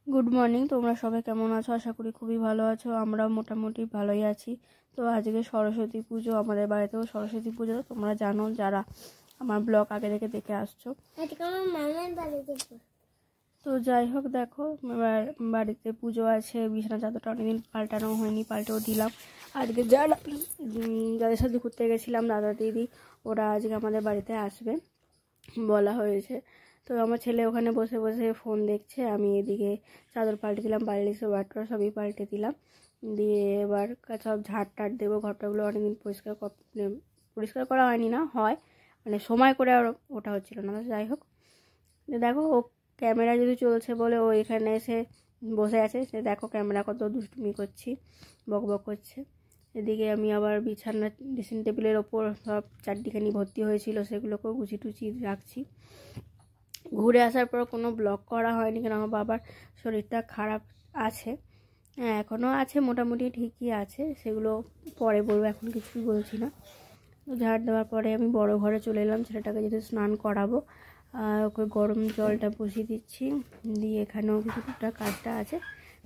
Good morning, তোমরা সবাই কেমন আছো? আশা করি খুবই ভালো আছো। আমরা মোটামুটি ভালোই আছি। তো আজকে সরস্বতী পুজো, আমাদের বাড়িতেও সরস্বতী পুজো। তোমরা জানো যারা আমার ব্লগ আগে থেকে দেখে আসছো। তো যাই হোক, দেখো এবার বাড়িতে পুজো আছে, বিছানা চাদরটা অনেকদিন পাল্টানো হয়নি, পাল্টেও দিলাম। আজকে যাদের সাথে ঘুরতে গেছিলাম, দাদা দিদি, ওরা আজকে আমাদের বাড়িতে আসবে বলা হয়েছে। তো আমার ছেলে ওখানে বসে বসে ফোন দেখছে, আমি এদিকে চাদর পাল্টে দিলাম, বালিশ বাটর সবই পাল্টে দিলাম। দিয়ে এবার সব ঝাড় টাড় দেবো। ঘরটাগুলো অনেকদিন পরিষ্কার করা হয়নি, না হয় মানে সময় করে আর ওটা হচ্ছিল না। যাই হোক, দেখো ও ক্যামেরা যদি চলছে বলে ও এখানে এসে বসে আছে। সে দেখো ক্যামেরা কত দুষ্টুমি করছি, বক বক করছে। এদিকে আমি আবার বিছানা ড্রেসিং টেবিলের ওপর সব চারটিখানি ভর্তি হয়েছিল, সেগুলোকেও গুছি টুচি রাখছি। ঘুরে আসার পর কোনো ব্লগ করা হয়নি, কারণ আমার বাবার শরীরটা খারাপ আছে। হ্যাঁ, এখনও আছে, মোটামুটি ঠিকই আছে। সেগুলো পরে বলবো, এখন কিছুই বলছি না। ঝাড় দেওয়ার পরে আমি বড় ঘরে চলে এলাম, ছেলেটাকে যদি স্নান করাবো। ওকে গরম জলটা বসিয়ে দিচ্ছি, দিয়ে এখানেও কিছুটা কাজটা আছে,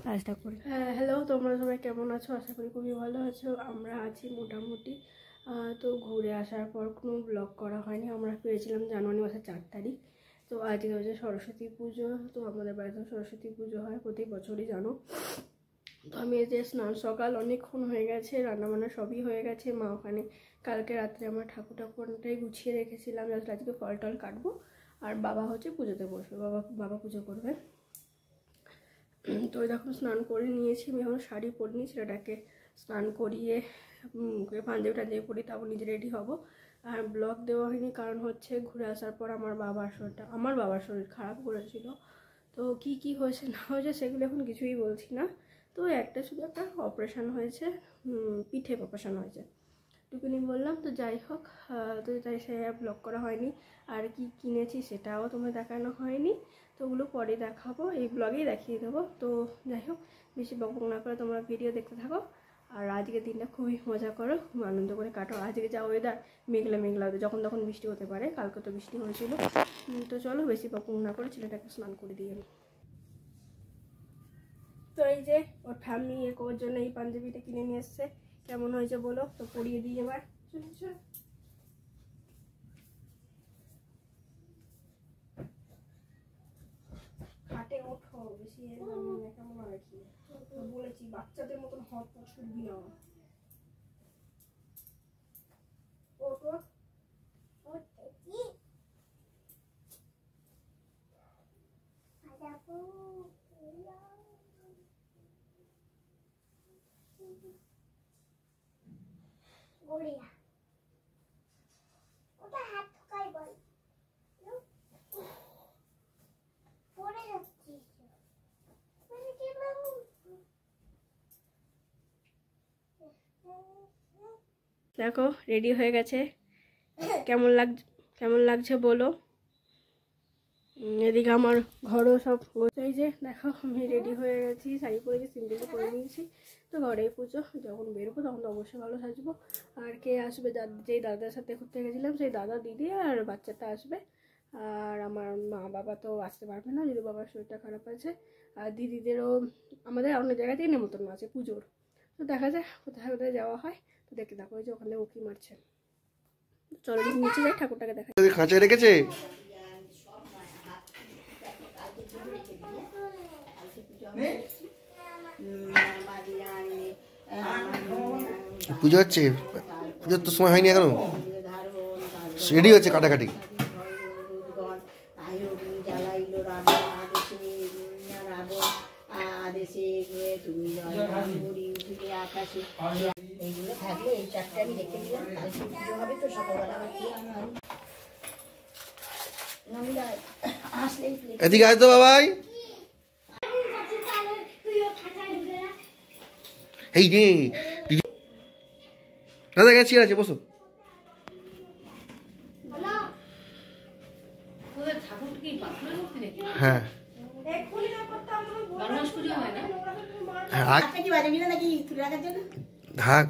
কাজটা করি। হ্যাঁ, হ্যালো, তোমরা সবাই কেমন আছো? আশা করি খুবই ভালো আছো। আমরা আছি মোটামুটি। তো ঘুরে আসার পর কোনো ব্লগ করা হয়নি। আমরা পেয়েছিলাম জানুয়ারি মাসের 4 তারিখ। তো আজকে হচ্ছে সরস্বতী পুজো। তো আমাদের বাড়িতে সরস্বতী পুজো হয় প্রতি বছরই, জানো। তো আমি এই যে স্নান, সকাল অনেকক্ষণ হয়ে গেছে, রান্নাবান্না সবই হয়ে গেছে। মা ওখানে কালকে রাত্রে আমার ঠাকুরটাই গুছিয়ে রেখেছিলাম, আজকে ফল টল কাটবো। আর বাবা হচ্ছে পুজোতে বসবে, বাবা পুজো করবে। তো দেখো স্নান করে নিয়েছি, আমি এখন শাড়ি পরিনি, ছেলেটাকে স্নান করিয়ে পাঞ্জাবি টাঞ্জাবি পরি, তারপর নিজে রেডি হব। আর ব্লগ দেওয়া হয়নি কারণ হচ্ছে ঘুরে আসার পর আমার বাবার শরীর খারাপ করেছিল। তো কি হয়েছে না হয়েছে সেগুলো এখন কিছুই বলছি না। তো শুধু একটা অপারেশন হয়েছে, পিঠে অপারেশন হয়েছে, টুকুনি বললাম। তো যাই হোক, তো তাই সে ব্লগ করা হয়নি। আর কি কিনেছি সেটাও তোমার দেখানো হয়নি, তো ওগুলো পরে দেখাবো, এই ব্লগেই দেখিয়ে দেবো। তো যাই হোক, বেশি বকবক না করে তোমরা ভিডিও দেখতে থাকো। আর আজকের দিনটা খুবই মজা করো, খুব আনন্দ করে কাটো। আজকে যা ওয়েদার, মেঘলা হতে, যখন তখন বৃষ্টি হতে পারে, কালকে তো বৃষ্টি হয়েছিল। তো চলো বেশি বকবক না করে ছেলেটাকে স্নান করে দিয়ে। তো এই যে ওর ঠাম্মি ওর জন্য এই পাঞ্জাবিটা কিনে নিয়ে এসছে, কেমন হয়েছে বলো। তো পরিয়ে দিই এবার। খাটে ওঠো, বেশি কেমন আর কি বলেছি, বাচ্চাদের মতন হট ছুটবি না। ওঠো, দেখো রেডি হয়ে গেছে, কেমন লাগছে বলো। এদিকে আমার ঘরও সব এই যে দেখো আমি রেডি হয়ে গেছি, শাড়ি পরেছি, সিম্পল করে নিয়েছি। তো ঘরে পুজো, যখন বেরোবো তখন তো অবশ্যই ভালো সাজবো। আর কে আসবে, যেই দাদার সাথে ঘুরতে গেছিলাম সেই দাদা, দিদি আর বাচ্চাটা আসবে। আর আমার মা বাবা তো আসতে পারবে না, যদি বাবার শরীরটা খারাপ আছে। আর দিদিদেরও আমাদের অন্য জায়গা থেকে নেমন্তন্ন আছে পুজোর। তো দেখা যায় কোথায় কোথায় যাওয়া হয়। তো দেখতে থাকো, ওই যে ওখানে উঁকি মারছে। চলো নিচে যাই, ঠাকুরটাকে দেখা। খাঁচায় রেখেছে। পুজো হচ্ছে, পুজোর তো সময় হয়নি এখনো, রেডি হচ্ছে কাটাকাটি। এদিকে আয় তো বাবাই। এই রে দাদা গেছি, আছে বসো। হ্যাঁ ঢাক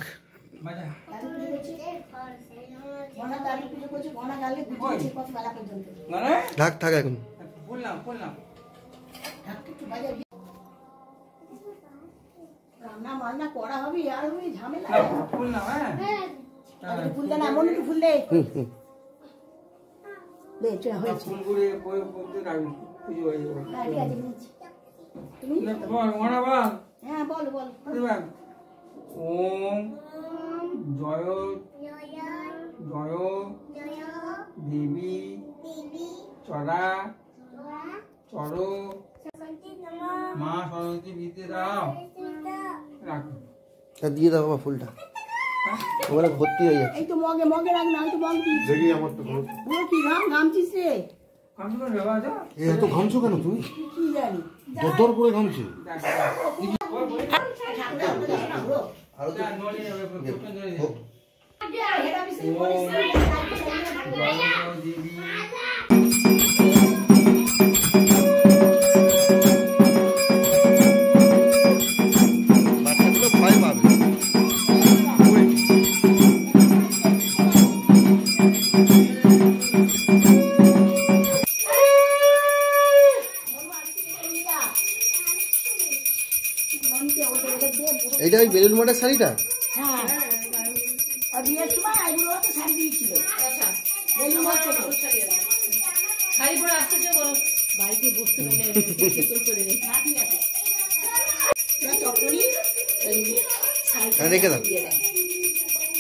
ঢাক থাক এখন। রান্না বান্না করা হবে আর ওই ঝামেলা ফুল না ফুল দেন এমন একটু ফুল দে দে চা হয়েছে ফুল করে বই বলতে রাখবি পুজো হয়ে যাবে ঠিক আছে তুমি বল ওনা বল হ্যাঁ বল বল ওম জয় জয় দেবী চরা চর মা সরস্বতী বিদ্যে দাও রাখো দিয়ে দাও বাবা ফুলটা ওরা ভর্তি হয়ে যাচ্ছে এই তো মগে মগে রাখ না আমি তো মগ দিই দেখি আমার তো পুরো কি ঘামছিস রে এত ঘামছো কেন তুমি কি জানি দরদর করে ঘামছো বাচ্চাগুলো ভয় পাবে এইটা ওই বেলুন মঠের শাড়িটা হ্যাঁ আর বিয়ের সময় আইগুলো তো শাড়ি দিয়েছিল আচ্ছা বেলুন মঠ শাড়ি পরে আসতে যাবো বাড়িতে বসতে হলে করে রে ঠিক আছে না চটনি শাড়ি রেখে দাও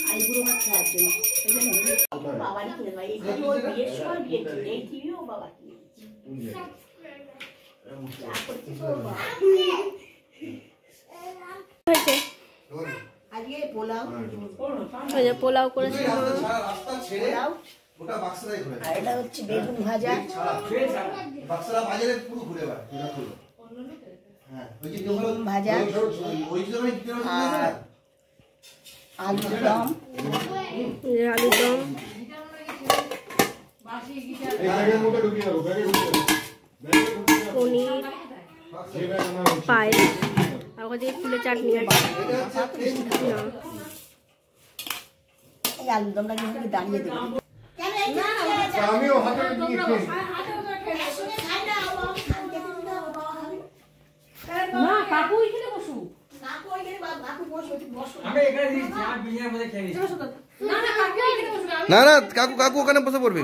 আইগুলো মা খাওয়ার জন্য এই জন্য বাবারই করে ভাই এই বিয়ের সময় বিয়ে ছিল এই টিভিও বাবা আজকে পোলাও পোলাও করেছি পোলাও আর এটা হচ্ছে বেগুন ভাজা বেগুন ভাজা আর আলুর দম আলুর দম পনির পায়েস আর ওখানে ফুলের চাটনি আছে এই আলুর দমটা কিন্তু দাঁড়িয়ে দেবো না না কাকু কাকু ওখানে বসে পড়বে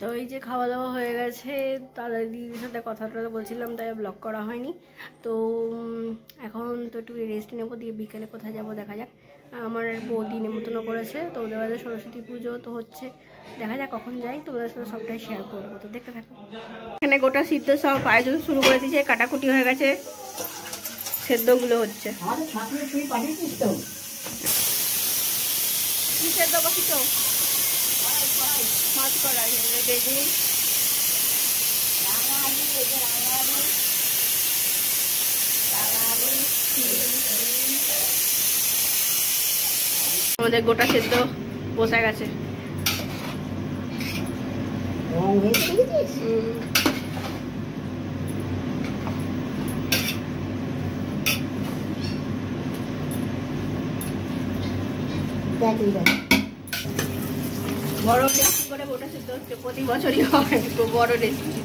তো এই যে খাওয়া দাওয়া হয়ে গেছে দাদা দিদির সাথে কথা বলছিলাম তাই ব্লগ করা হয়নি তো এখন তো একটু রেস্ট নেবো দিয়ে বিকেলে কোথায় যাবো দেখা যাক আমার বৌদি নেমন্তন্ন করেছে তো ওদের বাড়িতে সরস্বতী পুজো তো হচ্ছে দেখা যাক কখন যাই তো ওদের সাথে সবটাই শেয়ার করবো তো দেখতে থাকো এখানে গোটা সিদ্ধ সব আয়োজন শুরু করে দিয়েছে কাটাকুটি হয়ে গেছে সেদ্ধগুলো হচ্ছে কি সেদ্ধ বসিত মাছ কড়াই বেগুন আমাদের গোটা সেদ্ধ বসে গেছে বড় রেসিপি করে গোটা সেদ্ধ হচ্ছে প্রতি বছরই হয় তো বড় রেসিপি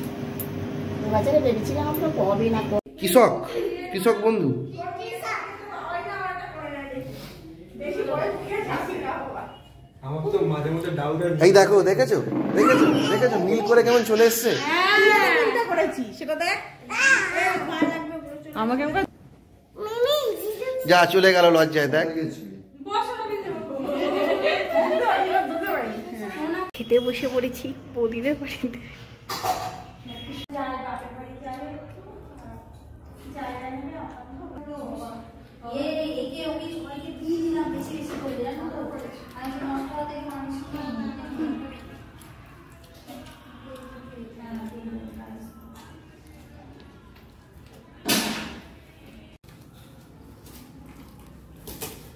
বাজারে ভেবেছিলাম আমরা কবে না কৃষক কৃষক বন্ধু এই দেখো দেখেছো দেখেছো দেখেছো নীল করে কেমন চলে এসছে যা চলে গেল লজ্জায় দেখ খেতে বসে পড়েছি বৌদিদের বাড়িতে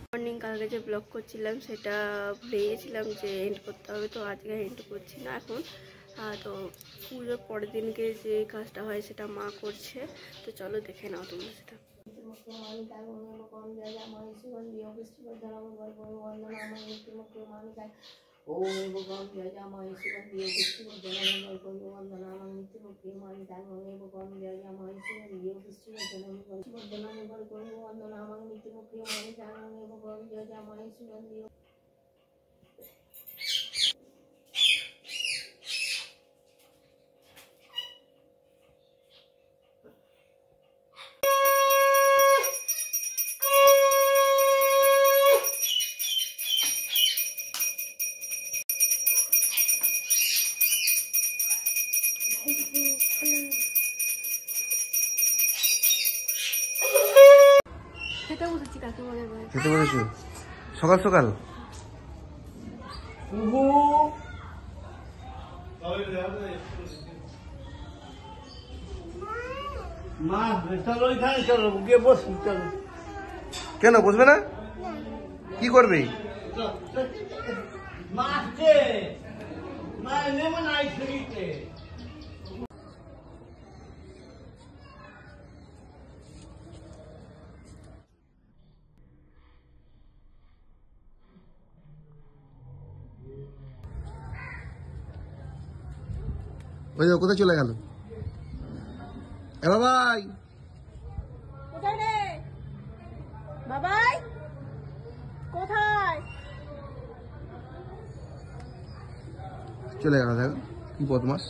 মর্নিং কালকে যে ব্লগ করছিলাম সেটা ভেবেছিলাম যে এন্ড করতে হবে তো আজকে এন্ড করছি না এখন তো পুজোর পরের দিনকে যে কাজটা হয় সেটা মা করছে তো চলো দেখে নাও তোমরা সেটা খেতে বসেছি কাকিমাদের বাড়ি। খেতে বলেছো সকাল সকাল? কেন বসবে না? কি করবে? ওই যে কোথায় চলে গেল? এ বাবাই, কোথায় রে বাবাই? কোথায়? চলে গেল। দেখো কি বদমাস।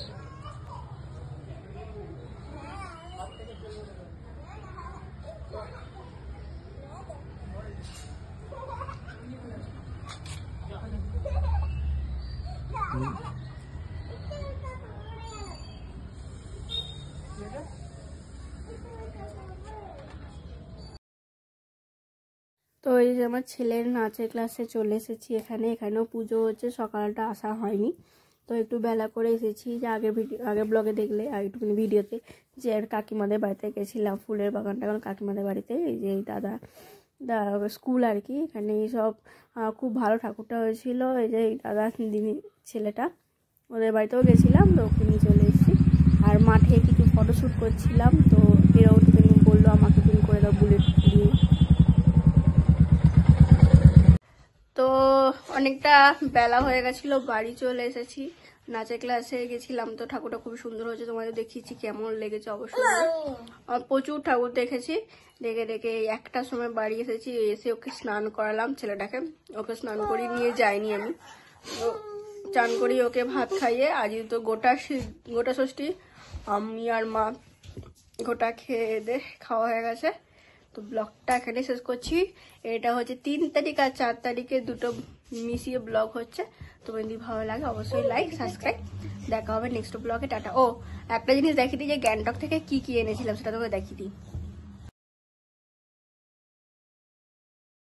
তো এই যে আমার ছেলের নাচের ক্লাসে চলে এসেছি এখানেও পুজো হচ্ছে, সকালটা আসা হয়নি, তো একটু বেলা করে এসেছি। যে আগের ব্লগে দেখলে আর একটুখানি ভিডিওতে যে আর কাকিমাদের বাড়িতে গেছিলাম, ফুলের বাগানটা কাকিমাদের বাড়িতে। এই যে দাদা স্কুল আর কি, এখানে সব খুব ভালো ঠাকুরটা হয়েছিল। এই যে দাদা দিদি ছেলেটা, ওদের বাড়িতেও গেছিলাম, তো ওকে নিয়ে চলে এসেছি। আর মাঠে কিছু ফটোশ্যুট করছিলাম, তো এরাও বললো আমাকে তুমি করে দাও বুলেট দিয়ে। তো অনেকটা বেলা হয়ে গেছিলো, বাড়ি চলে এসেছি। নাচের ক্লাসে গেছিলাম, তো ঠাকুরটা খুব সুন্দর হয়েছে, তোমাদের দেখিয়েছি কেমন লেগেছে অবশ্যই। প্রচুর ঠাকুর দেখেছি, দেখে একটার সময় বাড়ি এসেছি। এসে ওকে স্নান করালাম, ছেলেটাকে ওকে স্নান করিয়ে নিয়ে যাইনি আমি, তো চান করিয়ে ওকে ভাত খাইয়ে, আজ তো গোটা ষষ্ঠী, আমি আর মা গোটা খেয়ে খাওয়া হয়ে গেছে। তো ব্লগটা এখানে শেষ করছি। এটা হচ্ছে 3 তারিখ আর 4 তারিখে দুটো মিশিয়ে ব্লগ হচ্ছে। তো যদি ভালো লাগে অবশ্যই লাইক সাবস্ক্রাইব। দেখা হবে নেক্সট ব্লগে। টাটা। ও একটা জিনিস দেখিয়ে দিই যে গ্যাংটক থেকে কি এনেছিলাম সেটা তোকে দেখিয়ে দিই।